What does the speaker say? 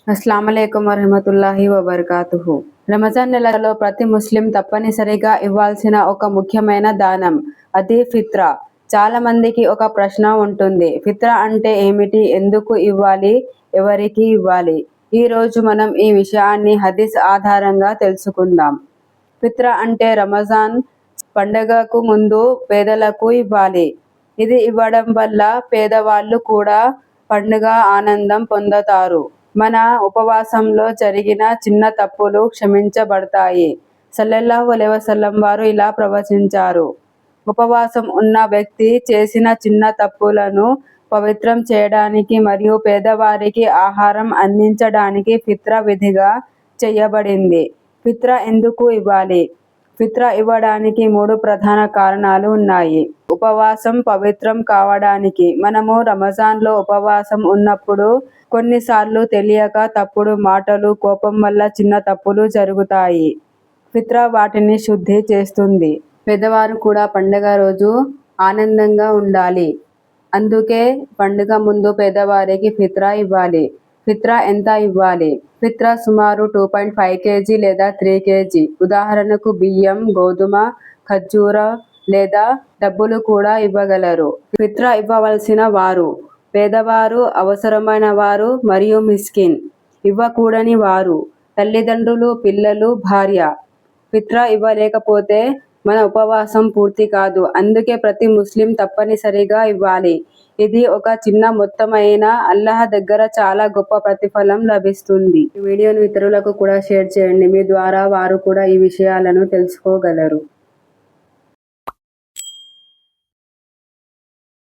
అస్సలాముఅలైకుం వరహమతుల్లాహి వబర్కాతుహు. రంజాన్ నెలలో ప్రతి ముస్లిం తప్పనిసరిగా ఇవ్వాల్సిన ఒక ముఖ్యమైన దానం, అది ఫిత్రా. చాలా మందికి ఒక ప్రశ్న ఉంటుంది, ఫిత్రా అంటే ఏమిటి, ఎందుకు ఇవ్వాలి, ఎవరికి ఇవ్వాలి? ఈ రోజు మనం ఈ విషయాన్ని హదీస్ ఆధారంగా తెలుసుకుందాం. ఫిత్రా అంటే రంజాన్ పండుగకు ముందు పేదలకు ఇవ్వాలి. ఇది ఇవ్వడం వల్ల పేదవాళ్ళు కూడా పండుగ ఆనందం పొందుతారు. మన ఉపవాసంలో జరిగిన చిన్న తప్పులు క్షమించబడతాయి. సల్లల్లాహు అలైహి వసల్లం వారు ఇలా ప్రవచించారు, ఉపవాసం ఉన్న వ్యక్తి చేసిన చిన్న తప్పులను పవిత్రం చేయడానికి మరియు పేదవారికి ఆహారం అందించడానికి ఫిత్రా విధిగా చేయబడింది. ఫిత్రా ఎందుకు ఇవ్వాలి? ఫిత్రా ఇవ్వడానికి 3 ప్రధాన కారణాలు ఉన్నాయి. ఉపవాసం పవిత్రం కావడానికి. మనము రంజాన్లో ఉపవాసం ఉన్నప్పుడు కొన్నిసార్లు తెలియక తప్పుడు మాటలు, కోపం వల్ల చిన్న తప్పులు జరుగుతాయి. ఫిత్రా వాటిని శుద్ధి చేస్తుంది. పేదవారు కూడా పండుగ రోజు ఆనందంగా ఉండాలి. అందుకే పండుగ ముందు పేదవారికి ఫిత్రా ఇవ్వాలి. ఫిత్రా ఎంత ఇవ్వాలి? ఫిత్రా సుమారు 2.5 kg లేదా 3 kg. ఉదాహరణకు బియ్యం, గోధుమ, ఖర్జూర లేదా డబ్బులు కూడా ఇవ్వగలరు. ఫిత్రా ఇవ్వవలసిన వారు: పేదవారు, అవసరమైన వారు మరియు మిస్కిన్. ఇవ్వకూడని వారు: తల్లిదండ్రులు, పిల్లలు, భార్య. ఫిత్రా ఇవ్వలేకపోతే మన ఉపవాసం పూర్తి కాదు. అందుకే ప్రతి ముస్లిం తప్పనిసరిగా ఇవ్వాలి. ఇది ఒక చిన్న మొత్తమైనా అల్లాహ్ దగ్గర చాలా గొప్ప ప్రతిఫలం లభిస్తుంది. ఈ వీడియోను ఇతరులకు కూడా షేర్ చేయండి. మీ ద్వారా వారు కూడా ఈ విషయాలను తెలుసుకోగలరు.